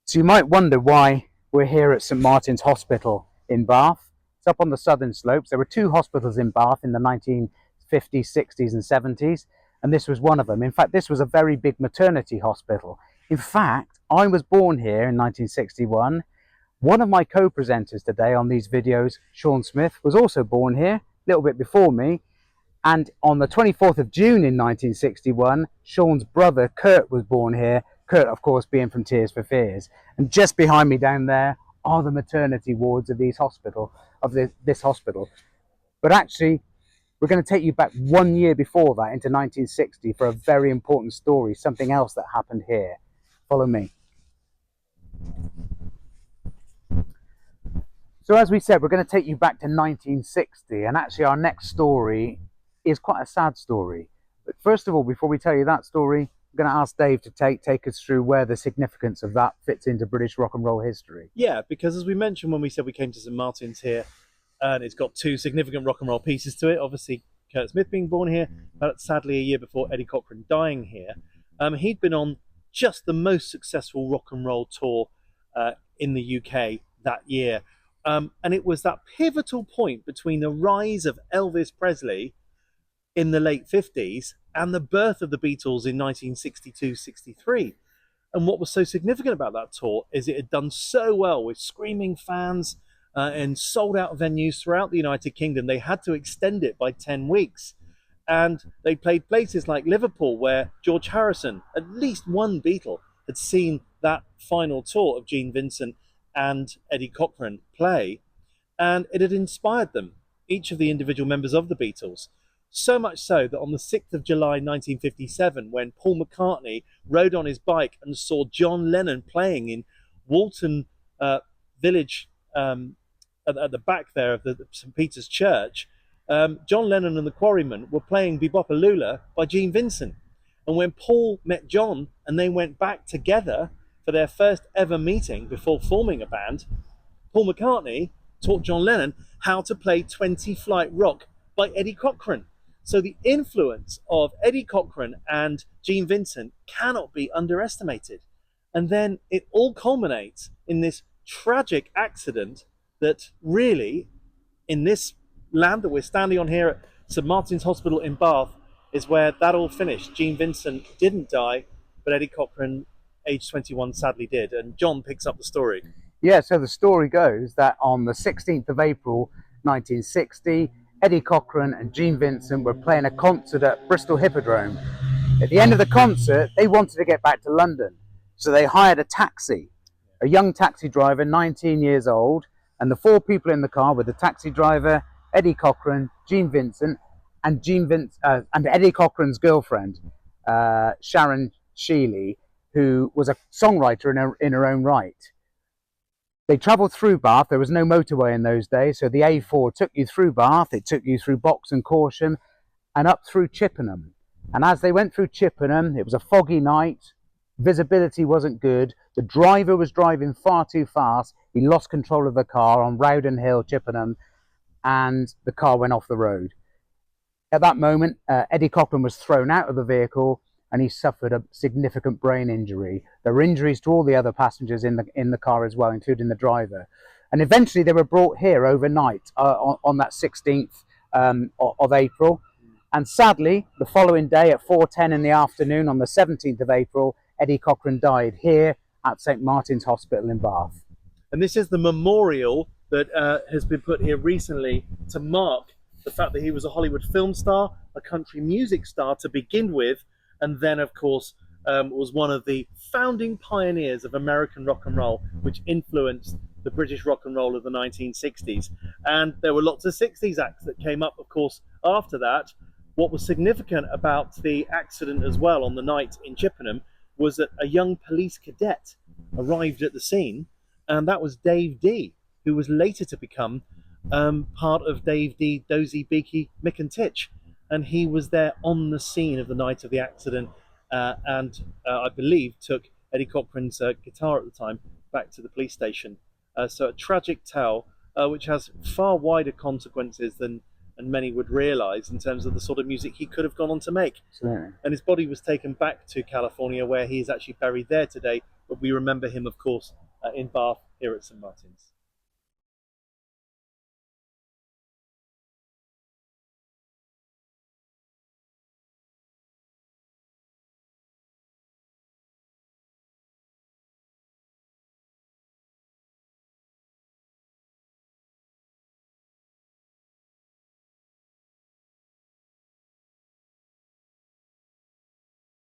So you might wonder why we're here at St Martin's Hospital in Bath. It's up on the southern slopes. There were two hospitals in Bath in the 1950s, 60s and 70s, and this was one of them. In fact, this was a very big maternity hospital. In fact, I was born here in 1961. One of my co-presenters today on these videos, Sean Smith, was also born here, a little bit before me. And on the 24th of June in 1961, Sean's brother, Kurt, was born here. Kurt, of course, being from Tears for Fears. And just behind me down there are the maternity wards of this hospital. But actually, we're going to take you back 1 year before that into 1960 for a very important story, something else that happened here. Follow me. So as we said, we're going to take you back to 1960, and actually our next story is quite a sad story. But first of all, before we tell you that story, I'm going to ask Dave to take us through where the significance of that fits into British rock and roll history. Yeah, because as we mentioned when we said we came to St Martin's here, and it's got two significant rock and roll pieces to it. Obviously, Kurt Smith being born here, but sadly a year before Eddie Cochran dying here. He'd been on just the most successful rock and roll tour in the UK that year. And it was that pivotal point between the rise of Elvis Presley in the late 50s and the birth of the Beatles in 1962-63. And what was so significant about that tour is it had done so well with screaming fans and sold out venues throughout the United Kingdom. They had to extend it by 10 weeks. And they played places like Liverpool, where George Harrison, at least one Beatle, had seen that final tour of Gene Vincent and Eddie Cochran play. And it had inspired them, each of the individual members of the Beatles. So much so that on the 6th of July 1957, when Paul McCartney rode on his bike and saw John Lennon playing in Walton Village at the back there of the St Peter's Church, John Lennon and the Quarrymen were playing Bebopalula by Gene Vincent. And when Paul met John and they went back together for their first ever meeting before forming a band, Paul McCartney taught John Lennon how to play 20 Flight Rock by Eddie Cochran. So the influence of Eddie Cochran and Gene Vincent cannot be underestimated. And then it all culminates in this tragic accident that really, in this land that we're standing on here at St Martin's Hospital in Bath, is where that all finished. Gene Vincent didn't die, but Eddie Cochran, age 21, sadly did. And John picks up the story. Yeah, so the story goes that on the 16th of April 1960, Eddie Cochran and Gene Vincent were playing a concert at Bristol Hippodrome. At the end of the concert, they wanted to get back to London, so they hired a taxi, a young taxi driver, 19 years old, and the four people in the car were the taxi driver, Eddie Cochran, Gene Vincent, and Eddie Cochran's girlfriend, Sharon Sheely, who was a songwriter in her own right. They travelled through Bath. There was no motorway in those days, so the A4 took you through Bath, it took you through Box and Corsham, and up through Chippenham. And as they went through Chippenham, it was a foggy night, visibility wasn't good, the driver was driving far too fast, he lost control of the car on Rowden Hill, Chippenham, and the car went off the road. At that moment, Eddie Cochran was thrown out of the vehicle, and he suffered a significant brain injury. There were injuries to all the other passengers in the car as well, including the driver. And eventually they were brought here overnight on that 16th of April. And sadly, the following day at 4:10 in the afternoon on the 17th of April, Eddie Cochran died here at St Martin's Hospital in Bath. And this is the memorial that has been put here recently to mark the fact that he was a Hollywood film star, a country music star to begin with, and then, of course, was one of the founding pioneers of American rock and roll, which influenced the British rock and roll of the 1960s. And there were lots of 60s acts that came up, of course, after that. What was significant about the accident as well on the night in Chippenham was that a young police cadet arrived at the scene, and that was Dave Dee, who was later to become part of Dave Dee, Dozy, Beaky, Mick and Titch. And he was there on the scene of the night of the accident, and I believe took Eddie Cochran's guitar at the time back to the police station. So a tragic tale, which has far wider consequences than and many would realise in terms of the sort of music he could have gone on to make. Absolutely. And his body was taken back to California, where he is actually buried there today. But we remember him, of course, in Bath here at St Martin's.